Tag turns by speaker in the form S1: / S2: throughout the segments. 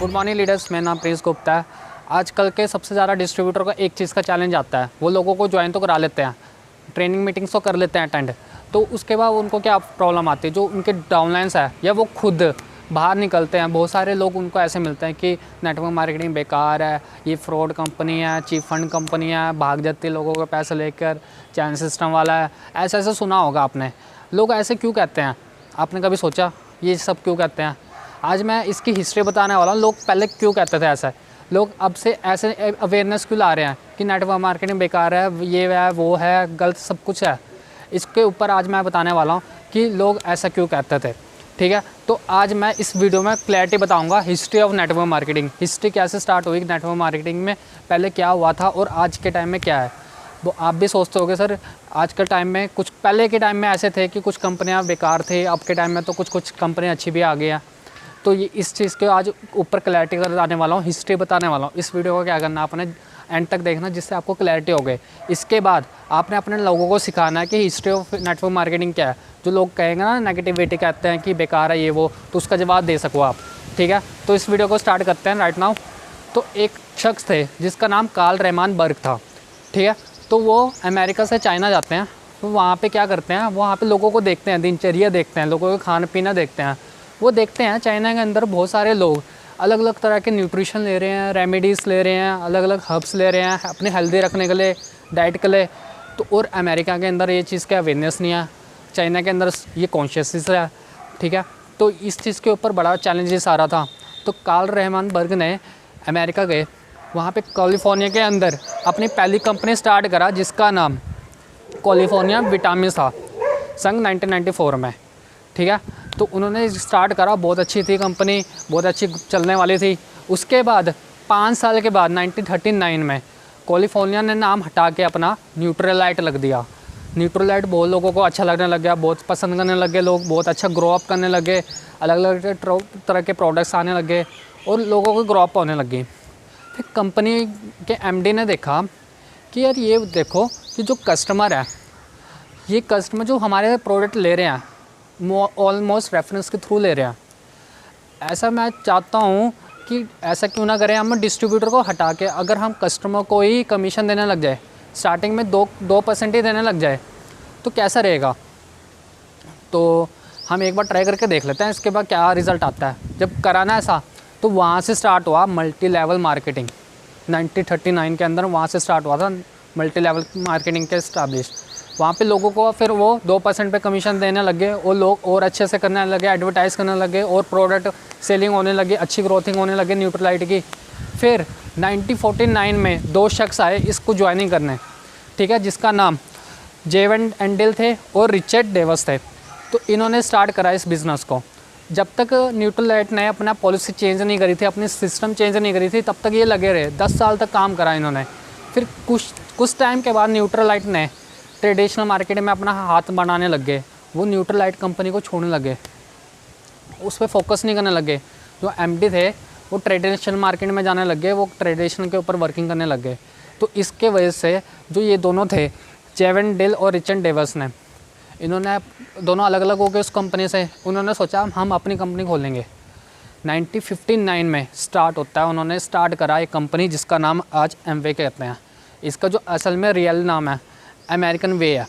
S1: Good morning leaders, मेरा नाम Prince Gupta है। आजकल के सबसे ज़्यादा डिस्ट्रीब्यूटर का एक चीज़ का चैलेंज आता है, वो लोगों को ज्वाइन तो करा लेते हैं, ट्रेनिंग मीटिंग्स तो कर लेते हैं अटेंड, तो उसके बाद उनको क्या प्रॉब्लम आती है, जो उनके डाउनलाइंस है या वो खुद बाहर निकलते हैं। बहुत सारे लोग उनको ऐसे मिलते हैं कि नेटवर्क मार्केटिंग बेकार है, ये फ्रॉड कंपनी है, चीट फंड कंपनी है, भाग जाती है लोगों के पैसे लेकर, चैन सिस्टम वाला है। ऐसा ऐसा सुना होगा आपने। लोग ऐसे क्यों कहते हैं? आपने कभी सोचा ये सब क्यों कहते हैं? आज मैं इसकी हिस्ट्री बताने वाला हूँ। लोग पहले क्यों कहते थे ऐसा, लोग अब से ऐसे अवेयरनेस क्यों ला रहे हैं कि नेटवर्क मार्केटिंग बेकार है, ये है वो है, गलत सब कुछ है। इसके ऊपर आज मैं बताने वाला हूँ कि लोग ऐसा क्यों कहते थे। ठीक है, तो आज मैं इस वीडियो में क्लैरिटी बताऊंगा history of network marketing. History कैसे स्टार्ट हुई नेटवर्क मार्केटिंग में, पहले क्या हुआ था और आज के टाइम में क्या है। वो आप भी सोचते होगे सर आज के टाइम में कुछ, पहले के टाइम में ऐसे थे कि कुछ कंपनियां बेकार थे, अब के टाइम में तो कुछ कंपनियां अच्छी भी आ गई हैं। तो ये इस चीज़ के आज ऊपर क्लैरिटी कराने वाला हूँ, हिस्ट्री बताने वाला हूँ। इस वीडियो को क्या करना, आपने एंड तक देखना जिससे आपको क्लैरिटी हो गई। इसके बाद आपने अपने लोगों को सिखाना है कि हिस्ट्री ऑफ नेटवर्क मार्केटिंग क्या है। जो लोग कहेंगे ना नेगेटिविटी कहते हैं कि बेकार है ये वो, तो उसका जवाब दे सको आप। ठीक है, तो इस वीडियो को स्टार्ट करते हैं राइट नाउ। तो एक शख्स थे जिसका नाम कार्ल रेमान बर्ग था। ठीक है, तो वो अमेरिका से चाइना जाते हैं, तो वहाँ पे क्या करते हैं, वहाँ पे लोगों को देखते हैं, दिनचर्या देखते हैं, लोगों का खाना पीना देखते हैं। वो देखते हैं चाइना के अंदर बहुत सारे लोग अलग अलग तरह के न्यूट्रिशन ले रहे हैं, रेमेडीज़ ले रहे हैं, अलग अलग हर्ब्स ले रहे हैं अपने हेल्दी रखने के लिए, डाइट के लिए। तो और अमेरिका के अंदर ये चीज़ का अवेयरनेस नहीं है, चाइना के अंदर ये कॉन्शियसनेस है। ठीक है, तो इस चीज़ के ऊपर बड़ा चैलेंजेस आ रहा था। तो कार्ल रेमान बर्ग ने अमेरिका गए, वहाँ पे कैलिफोर्निया के अंदर अपनी पहली कंपनी स्टार्ट करा जिसका नाम कैलिफोर्निया विटामिन्स था, सन 1994 में। ठीक है, तो उन्होंने स्टार्ट करा, बहुत अच्छी थी कंपनी, बहुत अच्छी चलने वाली थी। उसके बाद 5 साल के बाद 1939 में कैलिफोर्निया ने नाम हटा के अपना न्यूट्रलाइट रख दिया। न्यूट्रलाइट बहुत लोगों को अच्छा लगने लग गया, बहुत पसंद करने लगे लोग, बहुत अच्छा ग्रो अप करने लगे, अलग अलग तरह के प्रोडक्ट्स आने लगे और लोगों को ग्रो अप होने लगी। फिर कंपनी के एमडी ने देखा कि यार ये देखो कि जो कस्टमर है, ये कस्टमर जो हमारे प्रोडक्ट ले रहे हैं ऑलमोस्ट रेफरेंस के थ्रू ले रहे हैं। ऐसा मैं चाहता हूँ कि ऐसा क्यों ना करें, हम डिस्ट्रीब्यूटर को हटा के अगर हम कस्टमर को ही कमीशन देने लग जाए, स्टार्टिंग में 2% ही देने लग जाए तो कैसा रहेगा। तो हम एक बार ट्राई करके देख लेते हैं, इसके बाद क्या रिज़ल्ट आता है। जब कराना ऐसा तो वहाँ से स्टार्ट हुआ मल्टी लेवल मार्केटिंग। 1939 के अंदर वहाँ से स्टार्ट हुआ था मल्टी लेवल मार्केटिंग के इस्टेब्लिश। वहाँ पे लोगों को फिर वो 2% पे कमीशन देने लगे और लोग और अच्छे से करने लगे, एडवर्टाइज़ करने लगे और प्रोडक्ट सेलिंग होने लगी, अच्छी ग्रोथिंग होने लगी न्यूट्रलाइट की। फिर 1949 में 2 शख्स आए इसको ज्वाइनिंग करने। ठीक है, जिसका नाम जेवन एंडल थे और रिचर्ड डेवस थे। तो इन्होंने स्टार्ट करा इस बिज़नेस को। जब तक न्यूट्रलाइट ने अपना पॉलिसी चेंज नहीं करी थी, अपनी सिस्टम चेंज नहीं करी थी, तब तक ये लगे रहे। 10 साल तक काम करा इन्होंने। फिर कुछ टाइम के बाद न्यूट्रलाइट ने ट्रेडिशनल मार्केट में अपना हाथ बनाने लग गए। वो न्यूट्रलाइट कंपनी को छोड़ने लगे, उस पर फोकस नहीं करने लगे। जो एमडी थे वो ट्रेडिशनल मार्केट में जाने लग गए, वो ट्रेडिशनल के ऊपर वर्किंग करने लग गए। तो इसके वजह से जो ये दोनों थे, जेवन डेल और रिचर्ड डेवस ने, इन्होंने दोनों अलग अलग हो गए उस कंपनी से। उन्होंने सोचा हम अपनी कंपनी खोलेंगे। 1959 में स्टार्ट होता है, उन्होंने स्टार्ट करा एक कंपनी जिसका नाम आज एमवे कहते हैं। इसका जो असल में रियल नाम है अमेरिकन वे है।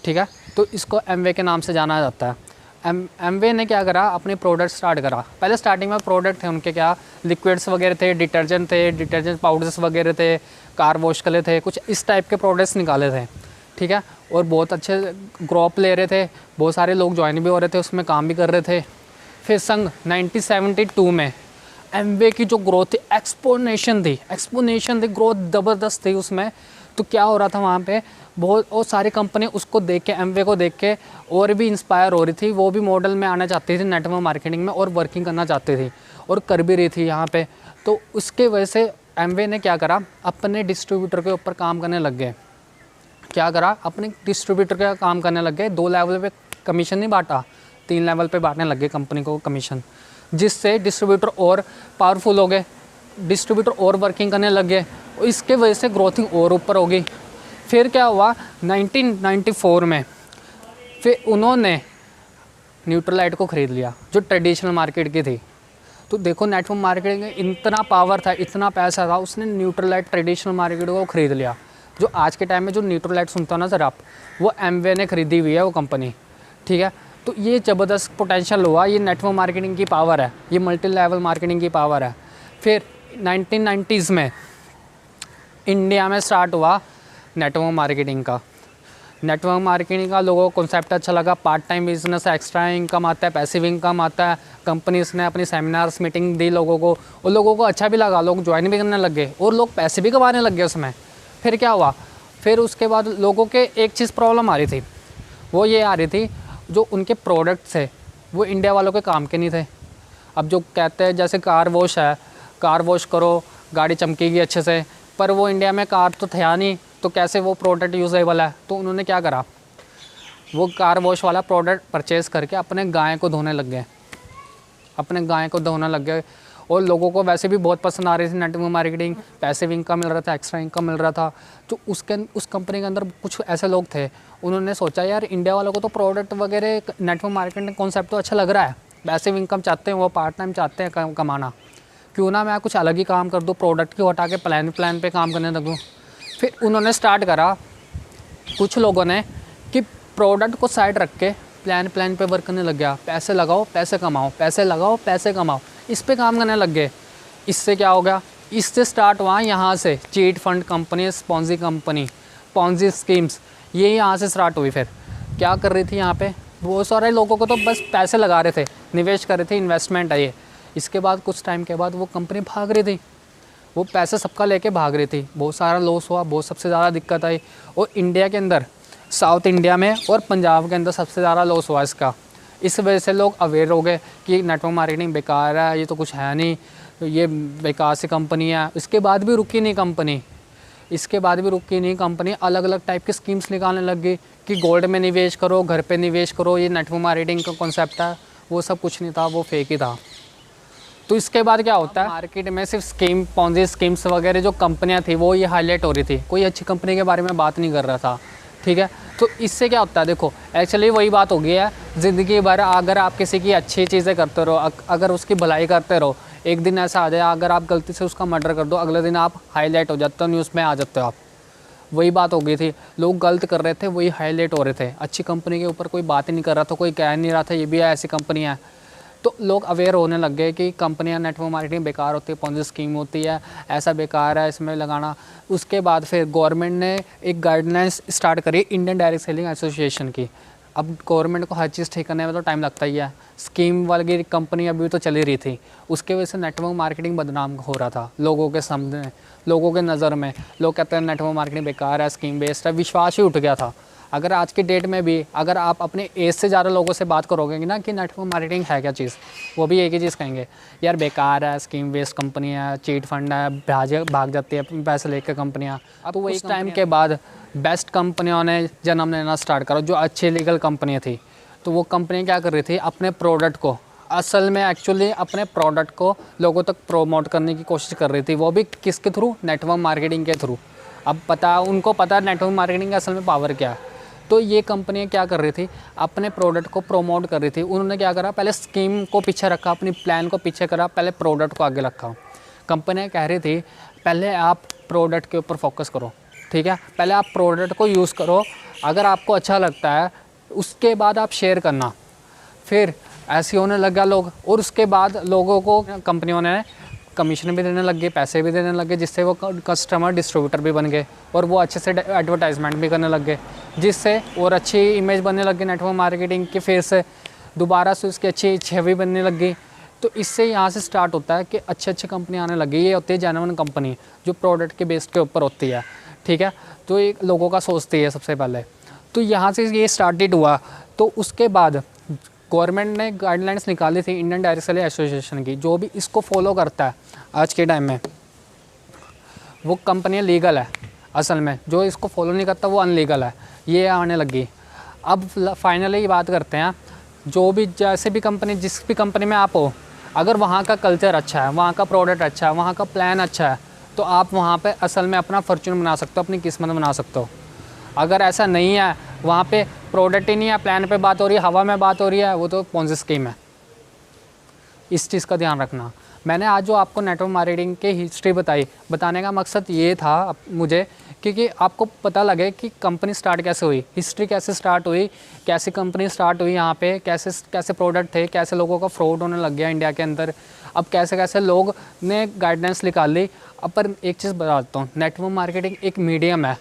S1: ठीक है, तो इसको एमवे के नाम से जाना जाता है। एमवे ने क्या करा, अपने प्रोडक्ट स्टार्ट करा। पहले स्टार्टिंग में प्रोडक्ट थे उनके, क्या लिक्विड्स वगैरह थे, डिटर्जेंट पाउडर्स वगैरह थे, कार वॉश के लिए थे, कुछ इस टाइप के प्रोडक्ट्स निकाले थे। ठीक है, और बहुत अच्छे ग्रोप ले रहे थे, बहुत सारे लोग ज्वाइन भी हो रहे थे, उसमें काम भी कर रहे थे। फिर सन 1972 में एमवे की जो ग्रोथ थी एक्सपोनेशन थी, ग्रोथ ज़बरदस्त थी उसमें। तो क्या हो रहा था वहाँ पे, बहुत और सारी कंपनी उसको देख के, एमवे को देख के और भी इंस्पायर हो रही थी। वो भी मॉडल में आना चाहती थी नेटवर्क मार्केटिंग में और वर्किंग करना चाहती थी और कर भी रही थी यहाँ पे। तो उसके वजह से एमवे ने क्या करा, अपने डिस्ट्रीब्यूटर के ऊपर काम करने लग गए। क्या करा, अपने डिस्ट्रीब्यूटर का काम करने लग गए। 2 लेवल पे कमीशन नहीं बांटा, 3 लेवल पे बांटने लग गए कंपनी को कमीशन, जिससे डिस्ट्रीब्यूटर और पावरफुल हो गए, डिस्ट्रीब्यूटर और वर्किंग करने लग गए। इसके वजह से ग्रोथिंग और ऊपर हो गई। फिर क्या हुआ, 1994 में फिर उन्होंने न्यूट्रलाइट को ख़रीद लिया जो ट्रेडिशनल मार्केट की थी। तो देखो नेटवर्क मार्केटिंग में इतना पावर था, इतना पैसा था, उसने न्यूट्रलाइट ट्रेडिशनल मार्केट को ख़रीद लिया। जो आज के टाइम में जो न्यूट्रलाइट सुनता हो ना सर आप, वो एमवे ने खरीदी हुई है वो कंपनी, ठीक है। तो ये ज़बरदस्त पोटेंशियल हुआ, ये नेटवर्क मार्केटिंग की पावर है, ये मल्टी लेवल मार्केटिंग की पावर है। फिर 1990s में इंडिया में स्टार्ट हुआ नेटवर्क मार्केटिंग का। नेटवर्क मार्केटिंग का लोगों को कॉन्सेप्ट अच्छा लगा, part time business, extra income आता है, पैसिव इनकम आता है। कंपनीज ने अपनी सेमिनार्स मीटिंग दी लोगों को, और लोगों को अच्छा भी लगा, लोग ज्वाइन भी करने लग गए और लोग पैसे भी कमाने लग गए उसमें। फिर क्या हुआ, फिर उसके बाद लोगों के एक चीज़ प्रॉब्लम आ रही थी, वो ये आ रही थी जो उनके प्रोडक्ट थे वो इंडिया वालों के काम के नहीं थे। अब जो कहते हैं जैसे कार वॉश है, कार वॉश करो गाड़ी चमकेगी अच्छे से, पर वो इंडिया में कार तो था नहीं, तो कैसे वो प्रोडक्ट यूजेबल है। तो उन्होंने क्या करा, वो कार वॉश वाला प्रोडक्ट परचेज़ करके अपने गाय को धोने लग गए, अपने गाय को धोने लग गए। और लोगों को वैसे भी बहुत पसंद आ रही थी नेटवर्क मार्केटिंग, पैसिव इनकम मिल रहा था, एक्स्ट्रा इनकम मिल रहा था। तो उस कंपनी के अंदर कुछ ऐसे लोग थे, उन्होंने सोचा यार इंडिया वालों को तो प्रोडक्ट वगैरह नेटवर्क मार्केटिंग कॉन्सेप्ट तो अच्छा लग रहा है, पैसिव इनकम चाहते हैं, वो पार्ट टाइम चाहते हैं कमाना, क्यों ना मैं कुछ अलग ही काम कर दूँ, प्रोडक्ट को हटा के प्लान पे काम करने लगूँ। फिर उन्होंने स्टार्ट करा कुछ लोगों ने कि प्रोडक्ट को साइड रख के प्लान पे वर्क करने लग गया, पैसे लगाओ पैसे कमाओ, पैसे लगाओ पैसे कमाओ, इस पे काम करने लग गए। इससे क्या हो गया, इससे स्टार्ट हुआ यहाँ से chit fund company, spongy company, Ponzi schemes, ये यहाँ से स्टार्ट हुई। फिर क्या कर रही थी यहाँ पे, बहुत सारे लोगों को तो बस पैसे लगा रहे थे, निवेश कर रहे थे, इन्वेस्टमेंट है ये। इसके बाद कुछ टाइम के बाद वो कंपनी भाग रही थी, वो पैसे सबका लेके भाग रही थी, बहुत सारा लॉस हुआ, बहुत सबसे ज़्यादा दिक्कत आई। और इंडिया के अंदर साउथ इंडिया में और पंजाब के अंदर सबसे ज़्यादा लॉस हुआ इसका। इस वजह से लोग अवेयर हो गए कि नेटवर्क मार्केटिंग बेकार है, ये तो कुछ है नहीं, ये बेकार सी कंपनी है। इसके बाद भी रुकी नहीं कंपनी, इसके बाद भी रुकी नहीं कंपनी, अलग अलग टाइप की स्कीम्स निकालने लग गई कि गोल्ड में निवेश करो, घर पे निवेश करो, ये नेटवर्क मार्केटिंग का कॉन्सेप्ट है। वो सब कुछ नहीं था, वो फेक ही था। तो इसके बाद क्या होता है, मार्केट में सिर्फ स्कीम, पॉन्जी स्कीम्स वगैरह जो कंपनियां थी वो ये हाईलाइट हो रही थी, कोई अच्छी कंपनी के बारे में बात नहीं कर रहा था, ठीक है। तो इससे क्या होता है, देखो एक्चुअली वही बात हो गई है, ज़िंदगी भर अगर आप किसी की अच्छी चीज़ें करते रहो, अगर उसकी भलाई करते रहो, एक दिन ऐसा आ जाए अगर आप गलती से उसका मर्डर कर दो, अगले दिन आप हाईलाइट हो जाते हो, न्यूज़ में आ जाते हो आप। वही बात हो गई थी, लोग गलत कर रहे थे, वही हाईलाइट हो रहे थे, अच्छी कंपनी के ऊपर कोई बात ही नहीं कर रहा था, कोई कह नहीं रहा था ये भी ऐसी कंपनी है। तो लोग अवेयर होने लग गए कि कंपनियां नेटवर्क मार्केटिंग बेकार होती है, पॉन्जी स्कीम होती है, ऐसा बेकार है इसमें लगाना। उसके बाद फिर गवर्नमेंट ने एक गाइडलाइंस स्टार्ट करी इंडियन डायरेक्ट सेलिंग एसोसिएशन की। अब गवर्नमेंट को हर चीज़ ठीक करने में तो टाइम लगता ही है, स्कीम वाली कंपनी अभी तो चली रही थी, उसके वजह से नेटवर्क मार्केटिंग बदनाम हो रहा था लोगों के सामने, लोगों के नज़र में। लोग कहते हैं नेटवर्क मार्केटिंग बेकार है, स्कीम बेस्ड है, विश्वास ही उठ गया था। अगर आज की डेट में भी अगर आप अपने एज से ज़्यादा लोगों से बात करोगे ना कि नेटवर्क मार्केटिंग है क्या चीज़, वो भी एक ही चीज़ कहेंगे, यार बेकार है, स्कीम बेस्ड कंपनी है, चीट फंड है, भाग जाती है पैसे लेकर कंपनियाँ। अब तो उस टाइम के बाद बेस्ट कंपनियों ने जन्म लेना स्टार्ट करा, जो अच्छी लीगल कंपनियाँ थी। तो वो कंपनी क्या कर रही थी, अपने प्रोडक्ट को, असल में एक्चुअली अपने प्रोडक्ट को लोगों तक प्रोमोट करने की कोशिश कर रही थी, वो भी किसके थ्रू, नेटवर्क मार्केटिंग के थ्रू। अब उनको पता नेटवर्क मार्केटिंग का असल में पावर क्या है। तो ये कंपनियाँ क्या कर रही थी, अपने प्रोडक्ट को प्रोमोट कर रही थी। उन्होंने क्या करा, पहले स्कीम को पीछे रखा, अपनी प्लान को पीछे करा, पहले प्रोडक्ट को आगे रखा। कंपनियाँ कह रही थी पहले आप प्रोडक्ट के ऊपर फोकस करो, ठीक है, पहले आप प्रोडक्ट को यूज़ करो, अगर आपको अच्छा लगता है उसके बाद आप शेयर करना। फिर ऐसे होने लगा लोग, और उसके बाद लोगों को कंपनियों ने कमीशन भी देने लग गए, पैसे भी देने लग गए, जिससे वो कस्टमर डिस्ट्रीब्यूटर भी बन गए और वो अच्छे से एडवर्टाइजमेंट भी करने लग गए, जिससे और अच्छी इमेज बनने लग गई नेटवर्क मार्केटिंग की, फिर से दोबारा से उसकी अच्छी छवि बनने लग गई। तो इससे यहाँ से स्टार्ट होता है कि अच्छी अच्छी कंपनी आने लगी। ये होती है जेन्युइन कंपनी जो प्रोडक्ट के बेस के ऊपर होती है, ठीक है, तो एक लोगों का सोचती है सबसे पहले। तो यहाँ से ये स्टार्टेड हुआ। तो उसके बाद गवर्नमेंट ने गाइडलाइंस निकाली थी इंडियन डायरेक्ट सेलिंग एसोसिएशन की, जो भी इसको फॉलो करता है आज के टाइम में वो कंपनी लीगल है, असल में जो इसको फॉलो नहीं करता वो अनलीगल है, ये आने लगी। अब फाइनली बात करते हैं, जो भी जैसे भी कंपनी, जिस भी कंपनी में आप हो, अगर वहाँ का कल्चर अच्छा है, वहाँ का प्रोडक्ट अच्छा है, वहाँ का प्लान अच्छा है, तो आप वहाँ पे असल में अपना फॉर्च्यून बना सकते हो, अपनी किस्मत बना सकते हो। अगर ऐसा नहीं है, वहाँ पे प्रोडक्ट ही नहीं है, प्लान पे बात हो रही है, हवा में बात हो रही है, वो तो पॉन्जी स्कीम है। इस चीज़ का ध्यान रखना। मैंने आज जो आपको नेटवर्क मार्केटिंग की हिस्ट्री बताने का मकसद ये था मुझे, क्योंकि आपको पता लगे कि कंपनी स्टार्ट कैसे हुई, हिस्ट्री कैसे स्टार्ट हुई, कैसे कंपनी स्टार्ट हुई यहाँ पे, कैसे कैसे प्रोडक्ट थे, कैसे लोगों का फ्रॉड होने लग गया इंडिया के अंदर, अब कैसे कैसे लोग ने गाइडेंस निकाल ली। अब पर एक चीज़ बताता हूँ, नेटवर्क मार्केटिंग एक मीडियम है,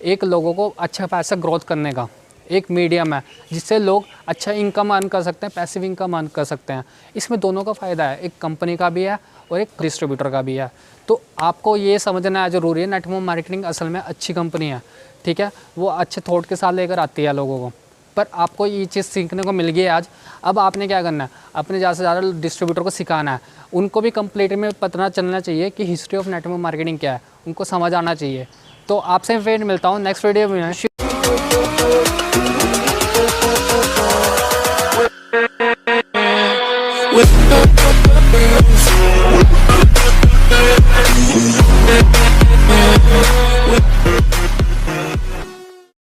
S1: एक लोगों को अच्छा पैसा ग्रोथ करने का एक मीडियम है, जिससे लोग अच्छा इनकम अर्न कर सकते हैं, पैसिव इनकम अर्न कर सकते हैं। इसमें दोनों का फ़ायदा है, एक कंपनी का भी है और एक डिस्ट्रीब्यूटर का भी है। तो आपको ये समझना ज़रूरी है, नेटवर्क मार्केटिंग असल में अच्छी कंपनी है, ठीक है, वो अच्छे थॉट के साथ लेकर आती है लोगों को। पर आपको ये चीज़ सीखने को मिल गई है आज। अब आपने क्या करना है, अपने ज़्यादा से ज़्यादा डिस्ट्रीब्यूटर को सिखाना है, उनको भी कंप्लीट में पता चलना चाहिए कि हिस्ट्री ऑफ नेटवर्क मार्केटिंग क्या है, उनको समझ आना चाहिए। तो आपसे फिर मिलता हूँ नेक्स्ट वीडियो में।